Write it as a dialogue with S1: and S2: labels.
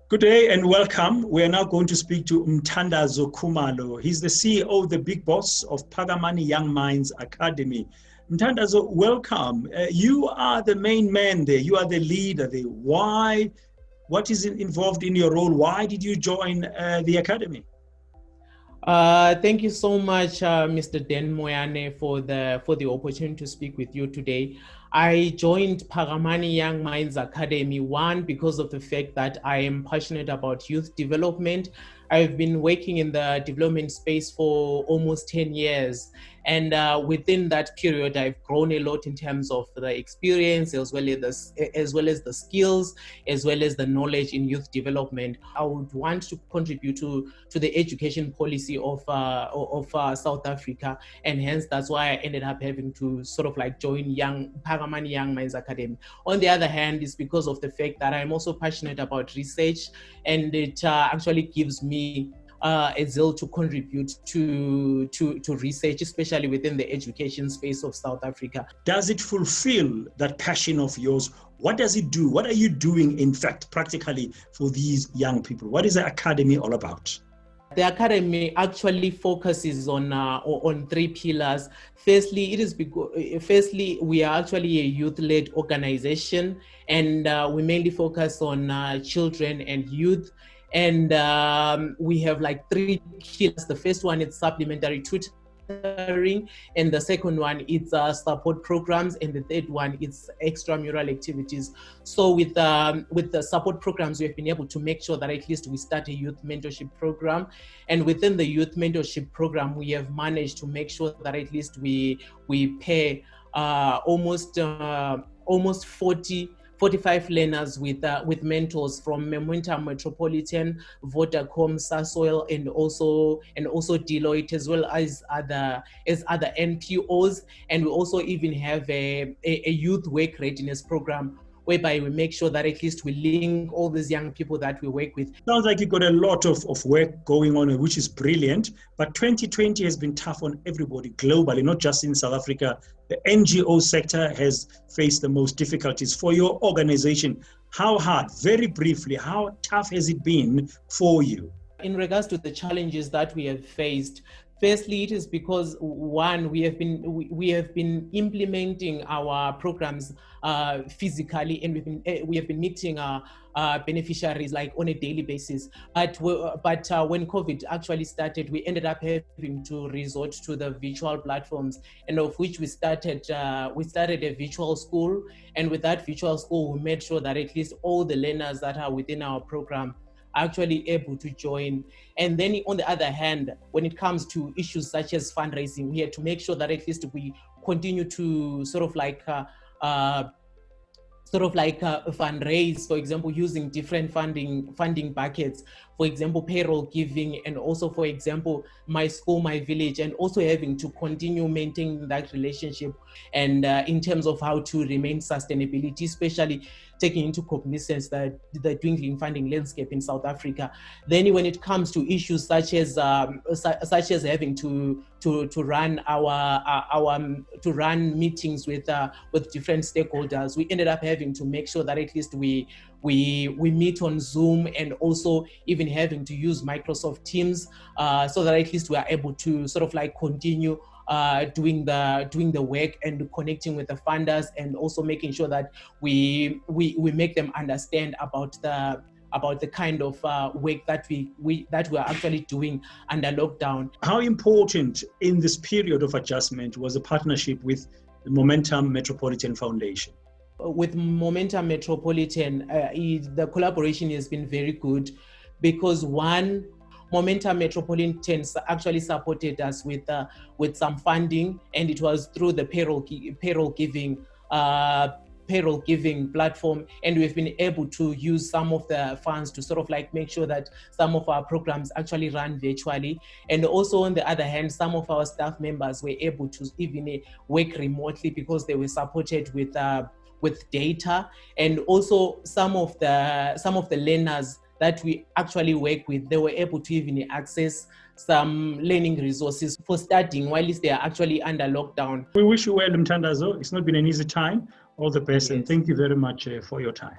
S1: Good day and welcome. We are now going to speak to Mthandazo Khumalo. He's the CEO, the big boss of Phakamani Young Minds Academy. Mthandazo, welcome. You are the main man there. You are the leader there. Why? What is involved in your role? Why did you join the academy?
S2: Thank you so much, Mr. Den Moyane, for the opportunity to speak with you today. I joined Phakamani Young Minds Academy, one, because of the fact that I am passionate about youth development. I've been working in the development space for almost 10 years. And within that period, I've grown a lot in terms of the experience, as well as the skills, as well as the knowledge in youth development. I would want to contribute to the education policy of South Africa, and hence that's why I ended up having to sort of like join Phakamani Young Minds Academy. On the other hand, it's because of the fact that I'm also passionate about research, and it actually gives me a zeal to contribute to research, especially within the education space of South Africa.
S1: Does it fulfill that passion of yours? What does it do? What are you doing, in fact, practically for these young people? What is the academy all about?
S2: The academy actually focuses on three pillars. Firstly, we are actually a youth-led organization, and we mainly focus on children and youth. And we have like three pillars. The first one is supplementary tutoring, and the second one is support programs, and the third one is extramural activities. So with the support programs, we have been able to make sure that at least we start a youth mentorship program, and within the youth mentorship program, we have managed to make sure that at least we pair almost 45 learners with mentors from Momentum Metropolitan, Vodacom, Sasol, and also Deloitte, as well as other NPOs. And we also even have a youth work readiness program, whereby we make sure that at least we link all these young people that we work with.
S1: Sounds like you've got a lot of work going on, which is brilliant. But 2020 has been tough on everybody globally, not just in South Africa. The NGO sector has faced the most difficulties. For your organization, how hard, very briefly, how tough has it been for you?
S2: In regards to the challenges that we have faced, firstly, it is because, one, we have been implementing our programs physically, and we have been meeting our beneficiaries like on a daily basis. But when COVID actually started, we ended up having to resort to the virtual platforms, and of which we started a virtual school. And with that virtual school, we made sure that at least all the learners that are within our program actually able to join. And then on the other hand, when it comes to issues such as fundraising, we had to make sure that at least we continue to fundraise, for example, using different funding buckets, for example, payroll giving, and also, for example, my school, my village, and also having to continue maintaining that relationship. And in terms of how to remain sustainability, especially taking into cognizance the dwindling funding landscape in South Africa. Then when it comes to issues such as having to run run meetings with different stakeholders, we ended up having to make sure that at least we meet on Zoom, and also even having to use Microsoft Teams, so that at least we are able to sort of like continue doing the work and connecting with the funders, and also making sure that we make them understand about the kind of work that we are actually doing under lockdown.
S1: How important in this period of adjustment was a partnership with the Momentum Metropolitan Foundation?
S2: With Momentum Metropolitan, the collaboration has been very good, because one, Momentum Metropolitan actually supported us with some funding, and it was through the payroll giving platform, and we've been able to use some of the funds to sort of like make sure that some of our programs actually run virtually. And also on the other hand, some of our staff members were able to even work remotely because they were supported with data, and also some of the learners that we actually work with, they were able to even access some learning resources for studying while they are actually under lockdown.
S1: We wish you well, Mthandazo. It's not been an easy time. All the best,
S2: Yes.
S1: And thank you very much for your time.